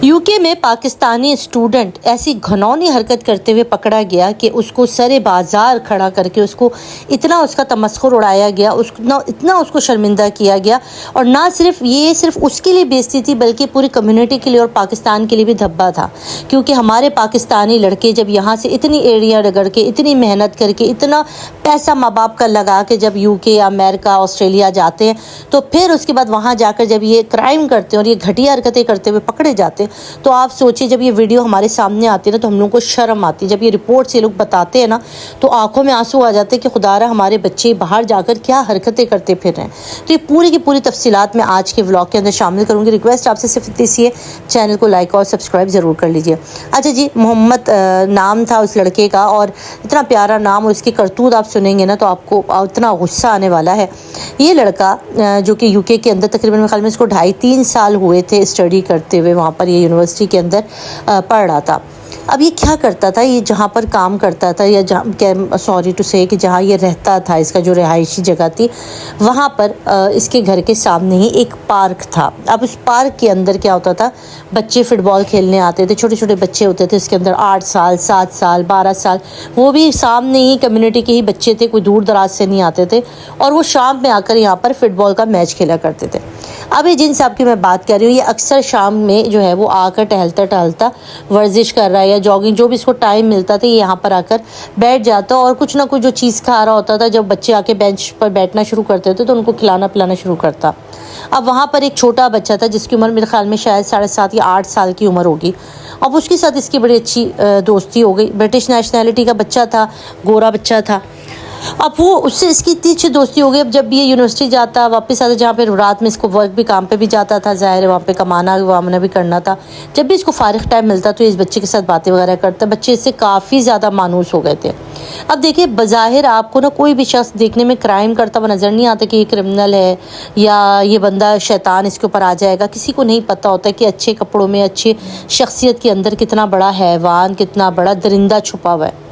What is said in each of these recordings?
UK में Pakistani student ऐसी घिनौनी हरकत करते हुए पकड़ा गया कि उसको सरे बाजार खड़ा करके उसको इतना उसका तमस्खुर उड़ाया गया, इतना उसको शर्मिंदा किया गया। और ना सिर्फ उसके लिए बेइज्जती थी बल्कि पूरी कम्युनिटी के लिए और पाकिस्तान के लिए भी धब्बा था, क्योंकि हमारे पाकिस्तानी लड़के जब यहाँ से इतनी एड़ियाँ रगड़ के, इतनी मेहनत करके, इतना पैसा माँ बाप का लगा के जब यूके, अमेरिका, ऑस्ट्रेलिया जाते हैं, तो फिर उसके बाद वहाँ जाकर जब ये क्राइम करते हैं और ये घटिया हरकतें करते हुए पकड़े जाते हैं, तो आप सोचिए जब ये वीडियो हमारे सामने आती है ना तो हम लोगों को शर्म आती है। जब ये रिपोर्ट से लोग बताते हैं ना तो आंखों में आंसू आ जाते हैं कि खुदारा हमारे बच्चे बाहर जाकर क्या हरकतें करते फिर रहे हैं। तो ये पूरी की पूरी तफसीलात मैं आज के व्लॉग के अंदर शामिल करूँगी। रिक्वेस्ट आपसे सिर्फ इतनी सी है, चैनल को लाइक और सब्सक्राइब ज़रूर कर लीजिए। अच्छा जी, मोहम्मद नाम था उस लड़के का, और इतना प्यारा नाम, और इसकी करतूत आप सुनेंगे ना तो आपको इतना गुस्सा आने वाला है। ये लड़का जो कि यूके के अंदर तकरीबन मेरे ख्याल में इसको 2.5-3 साल हुए थे स्टडी करते हुए, वहाँ पर ये यूनिवर्सिटी के अंदर पढ़ रहा था। अब ये क्या करता था, ये जहाँ पर काम करता था या सॉरी टू से कि जहाँ ये रहता था, इसका जो रिहायशी जगह थी, वहाँ पर इसके घर के सामने ही एक पार्क था। अब उस पार्क के अंदर क्या होता था, बच्चे फुटबॉल खेलने आते थे, छोटे छोटे बच्चे होते थे इसके अंदर, 8 साल, 7 साल, 12 साल, वो भी सामने ही कम्युनिटी के ही बच्चे थे, कोई दूर दराज से नहीं आते थे, और वो शाम में आकर यहाँ पर फुटबॉल का मैच खेला करते थे। अब ये जिन साहब की मैं बात कर रही हूँ, ये अक्सर शाम में जो है वो आकर टहलता वर्जिश कर रहा है या जॉगिंग, जो भी इसको टाइम मिलता था, ये यहाँ पर आकर बैठ जाता और कुछ ना कुछ जो चीज़ खा रहा होता था। जब बच्चे आके बेंच पर बैठना शुरू करते थे तो उनको खिलाना पिलाना शुरू करता। अब वहाँ पर एक छोटा बच्चा था जिसकी उम्र मेरे ख्याल में शायद 7.5 या 8 साल की उम्र होगी। अब उसके साथ इसकी बड़ी अच्छी दोस्ती हो गई। ब्रिटिश नेशनैलिटी का बच्चा था, गोरा बच्चा था। अब वो उससे इसकी इतनी अच्छी दोस्ती हो गई। अब जब भी ये यूनिवर्सिटी जाता, वापस आता, जहाँ पे रात में इसको वर्क भी, काम पे भी जाता था, ज़ाहिर है वहाँ पे कमाना वामना भी करना था। जब भी इसको फारिग टाइम मिलता तो इस बच्चे के साथ बातें वगैरह करता। बच्चे इससे काफ़ी ज़्यादा मानूस हो गए थे। अब देखिए, बज़ाहिर आपको ना कोई भी शख्स देखने में क्राइम करता हुआ नज़र नहीं आता कि ये क्रिमिनल है या ये बंदा शैतान इसके ऊपर आ जाएगा। किसी को नहीं पता होता कि अच्छे कपड़ों में, अच्छी शख्सियत के अंदर कितना बड़ा हैवान, कितना बड़ा दरिंदा छुपा हुआ है।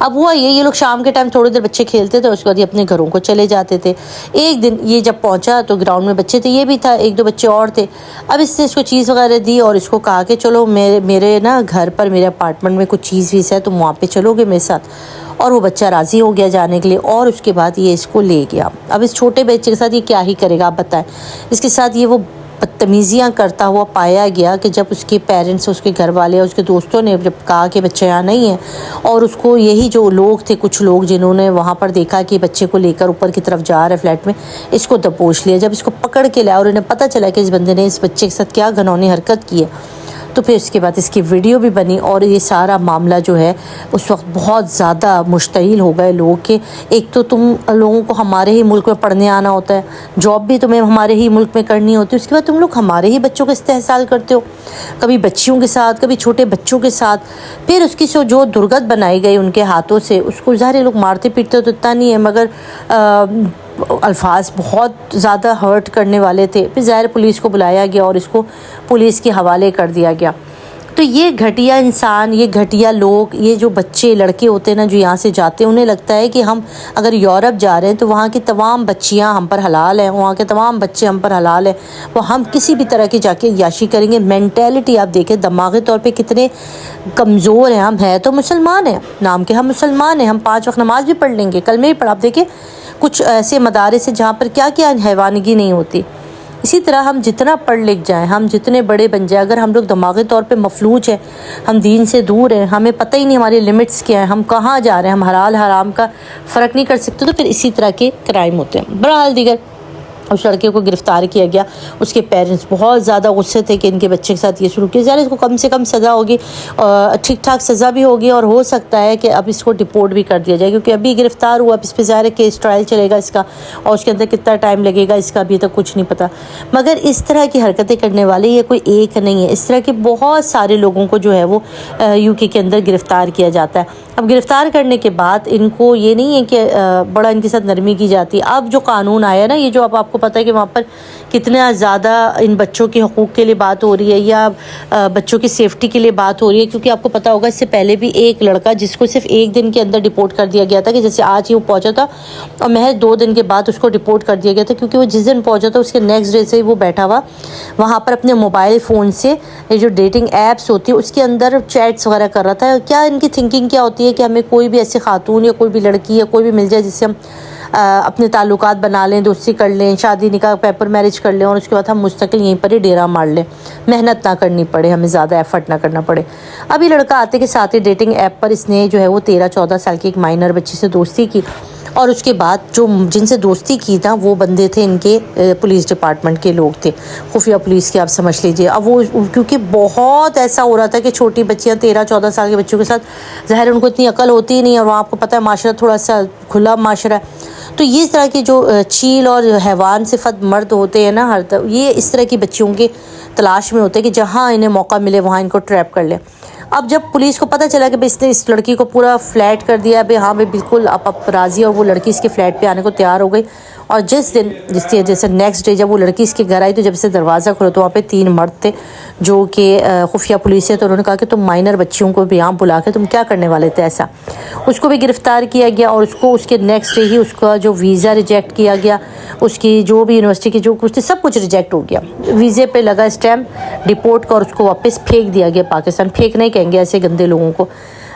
अब हुआ ये लोग शाम के टाइम थोड़ी देर बच्चे खेलते थे, उसके बाद ये अपने घरों को चले जाते थे। एक दिन ये जब पहुंचा तो ग्राउंड में बच्चे थे, ये भी था, 1-2 बच्चे और थे। अब इसने इसको चीज़ वगैरह दी और इसको कहा कि चलो मेरे ना घर पर, मेरे अपार्टमेंट में कुछ चीज़ वीज़ है, तुम वहाँ पे चलोगे मेरे साथ। और वो बच्चा राज़ी हो गया जाने के लिए, और उसके बाद ये इसको ले गया। अब इस छोटे बच्चे के साथ ये क्या ही करेगा, आप बताएं। इसके साथ ये वो बदतमीज़ियाँ करता हुआ पाया गया कि जब उसके पेरेंट्स, उसके घर वाले, उसके दोस्तों ने जब कहा कि बच्चा यहाँ नहीं है, और उसको यही जो लोग थे, कुछ लोग जिन्होंने वहाँ पर देखा कि बच्चे को लेकर ऊपर की तरफ जा रहा है फ्लैट में, इसको दबोच लिया। जब इसको पकड़ के लाया और इन्हें पता चला कि इस बंदे ने इस बच्चे के साथ क्या घिनौनी हरकत की है, तो फिर इसके बाद इसकी वीडियो भी बनी। और ये सारा मामला जो है उस वक्त बहुत ज़्यादा मुश्तइल हो गए लोग कि एक तो तुम लोगों को हमारे ही मुल्क में पढ़ने आना होता है, जॉब भी तुम्हें हमारे ही मुल्क में करनी होती है, उसके बाद तुम लोग हमारे ही बच्चों का इस्तेहसाल करते हो, कभी बच्चियों के साथ, कभी छोटे बच्चों के साथ। फिर उसकी जो दुर्गत बनाई गई उनके हाथों से, उसको ज़ाहिर लोग मारते पीटते तो इतना नहीं है, मगर अल्फाज बहुत ज़्यादा हर्ट करने वाले थे। फिर ज़ाहिर पुलिस को बुलाया गया और इसको पुलिस के हवाले कर दिया गया। तो ये घटिया इंसान, ये घटिया लोग, ये जो बच्चे लड़के होते हैं ना जो यहाँ से जाते हैं, उन्हें लगता है कि हम अगर यूरोप जा रहे हैं तो वहाँ की तमाम बच्चियाँ हम पर हलाल हैं, वहाँ के तमाम बच्चे हम पर हलाल हैं, वो हम किसी भी तरह की जाके याशी करेंगे। मेंटेलिटी आप देखें, दिमागी तौर पे कितने कमज़ोर हैं। हम हैं तो मुसलमान हैं, नाम के हम मुसलमान हैं, हम 5 वक्त नमाज भी पढ़ लेंगे, कल में भी पढ़ा। आप देखें कुछ ऐसे मदारिस हैं जहाँ पर क्या क्या हैवानगी नहीं होती। इसी तरह हम जितना पढ़ लिख जाएं, हम जितने बड़े बन जाएं, अगर हम लोग दिमागी तौर पे मफलूज हैं, हम दीन से दूर हैं, हमें पता ही नहीं हमारी लिमिट्स क्या हैं, हम कहाँ जा रहे हैं, हम हलाल हराम का फ़र्क नहीं कर सकते, तो फिर इसी तरह के क्राइम होते हैं। बहरहाल दीगर उस लड़के को गिरफ़्तार किया गया। उसके पेरेंट्स बहुत ज़्यादा गुस्से थे कि इनके बच्चे के साथ ये शुरू किया जा रहा है, इसको कम से कम सज़ा होगी, ठीक ठाक सज़ा भी होगी, और हो सकता है कि अब इसको डिपोर्ट भी कर दिया जाए, क्योंकि अभी गिरफ़्तार हुआ, अब इस पर ज़ाहिर केस ट्रायल चलेगा इसका, और उसके अंदर कितना टाइम लगेगा इसका अभी तक कुछ नहीं पता। मगर इस तरह की हरकतें करने वाले ये कोई एक नहीं है, इस तरह के बहुत सारे लोगों को जो है वो यूके के अंदर गिरफ़्तार किया जाता है। अब गिरफ़्तार करने के बाद इनको ये नहीं है कि बड़ा इनके साथ नरमी की जाती है। अब जो कानून आया ना, ये जो अब आपको کو پتہ ہے کہ وہاں پر کتنا زیادہ ان بچوں کے حقوق کے لیے بات ہو رہی ہے یا بچوں کی سیفٹی کے لیے بات ہو رہی ہے. کیونکہ آپ کو پتہ ہوگا اس سے پہلے بھی ایک لڑکا جس کو صرف 1 دن کے اندر ڈپورٹ کر دیا گیا تھا کہ جیسے آج ہی وہ پہنچا تھا اور محض 2 دن کے بعد اس کو ڈپورٹ کر دیا گیا تھا کیونکہ وہ جس دن پہنچا تھا اس کے نیکسٹ ڈے سے ہی وہ بیٹھا ہوا وہاں پر اپنے موبائل فون سے یہ جو ڈیٹنگ ایپس ہوتی ہے اس کے اندر چیٹس وغیرہ کر رہا تھا. کیا ان کی تھنکنگ کیا ہوتی ہے کہ ہمیں کوئی بھی ایسی خاتون یا کوئی بھی لڑکی یا کوئی بھی مل جائے جس سے ہم اپنے تعلقات بنا لیں, دوستی کر لیں, شادی نکاح پیپر میرج کر لیں اور اس کے بعد ہم مستقل یہیں پر ہی ڈیرا مار لیں, محنت نہ کرنی پڑے, ہمیں زیادہ ایفرٹ نہ کرنا پڑے. اب یہ لڑکا آتے کے ساتھ ہی ڈیٹنگ ایپ پر اس نے جو ہے وہ 13-14 سال کی ایک مائنر بچی سے دوستی کی اور اس کے بعد جو جن سے دوستی کی تھا وہ بندے تھے ان کے پولیس ڈپارٹمنٹ کے لوگ تھے, خفیہ پولیس کے, آپ سمجھ لیجئے. اب وہ کیونکہ بہت ایسا ہو رہا تھا کہ چھوٹی بچیاں 13-14 سال کے بچوں کے ساتھ ظاہر ان کو اتنی عقل ہوتی ہی نہیں, اور وہاں آپ کو پتہ ہے معاشرہ تھوڑا سا کھلا معاشرہ ہے, تو یہ اس طرح کے جو چیل اور حیوان صفت مرد ہوتے ہیں نا یہ اس طرح کی بچیوں کے تلاش میں ہوتے ہیں کہ جہاں انہیں موقع ملے وہاں ان کو ٹریپ کر لیں. اب جب پولیس کو پتہ چلا کہ اس نے اس لڑکی کو پورا فلیٹ کر دیا, ہاں بھائی بالکل آپ راضی, اور وہ لڑکی اس کے فلیٹ پہ آنے کو تیار ہو گئی. اور جیسے نیکسٹ ڈے جب وہ لڑکی اس کے گھر آئی تو جب اسے دروازہ کھولا تو وہاں پہ 3 مرد تھے جو کہ خفیہ پولیس ہے. تو انہوں نے کہا کہ تم مائنر بچیوں کو بھی یہاں بلا کے تم کیا کرنے والے تھے ایسا. اس کو بھی گرفتار کیا گیا اور اس کے نیکسٹ ڈے ہی اس کا جو ویزا ریجیکٹ کیا گیا, اس کی جو بھی یونیورسٹی کی جو کچھ تھی سب کچھ ریجیکٹ ہو گیا. ویزے پہ لگا اسٹیمپ, ڈپورٹ کا, اور اس کو واپس پھینک دیا گیا پاکستان. پھینکنا ہی کہیں گے ایسے گندے لوگوں کو.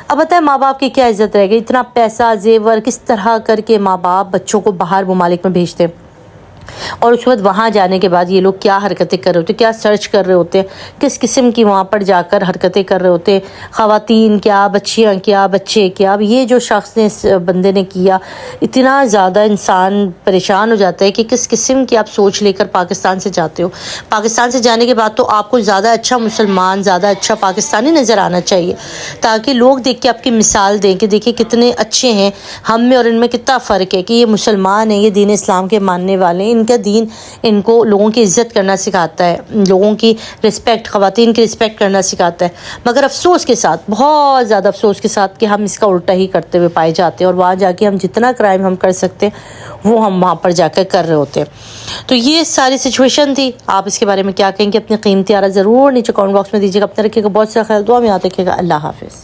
اب بتائیں ماں باپ کی کیا عزت رہے گی, اتنا پیسہ زیور کس طرح کر کے ماں باپ بچوں کو باہر ممالک میں بھیجتے ہیں, اور اس کے بعد وہاں جانے کے بعد یہ لوگ کیا حرکتیں کر رہے ہوتے ہیں, کیا سرچ کر رہے ہوتے ہیں, کس قسم کی وہاں پر جا کر حرکتیں کر رہے ہوتے ہیں, خواتین کیا, بچیاں کیا, بچے کیا. اب یہ جو شخص نے اس بندے نے کیا, اتنا زیادہ انسان پریشان ہو جاتا ہے کہ کس قسم کی آپ سوچ لے کر پاکستان سے جاتے ہو. پاکستان سے جانے کے بعد تو آپ کو زیادہ اچھا مسلمان, زیادہ اچھا پاکستانی نظر آنا چاہیے تاکہ لوگ دیکھ کے آپ کی مثال دیں کہ دیکھیں کتنے اچھے ہیں, ہم میں اور ان میں کتنا فرق ہے, کہ یہ مسلمان ہیں, یہ دین اسلام کے ماننے والے ہیں, ان کا دین ان کو لوگوں کی عزت کرنا سکھاتا ہے, لوگوں کی رسپیکٹ, خواتین کی رسپیکٹ کرنا سکھاتا ہے. مگر افسوس کے ساتھ, بہت زیادہ افسوس کے ساتھ, کہ ہم اس کا الٹا ہی کرتے ہوئے پائے جاتے ہیں, اور وہاں جا کے ہم جتنا کرائم ہم کر سکتے ہیں وہ ہم وہاں پر جا کر رہے ہوتے ہیں. تو یہ ساری سچویشن تھی. آپ اس کے بارے میں کیا کہیں گے؟ اپنی قیمتی آراء ضرور نیچے کامنٹ باکس میں دیجیے گا. اپنا رکھیے گا بہت سا خیال, دعا میں یاد رکھیے گا. اللہ حافظ.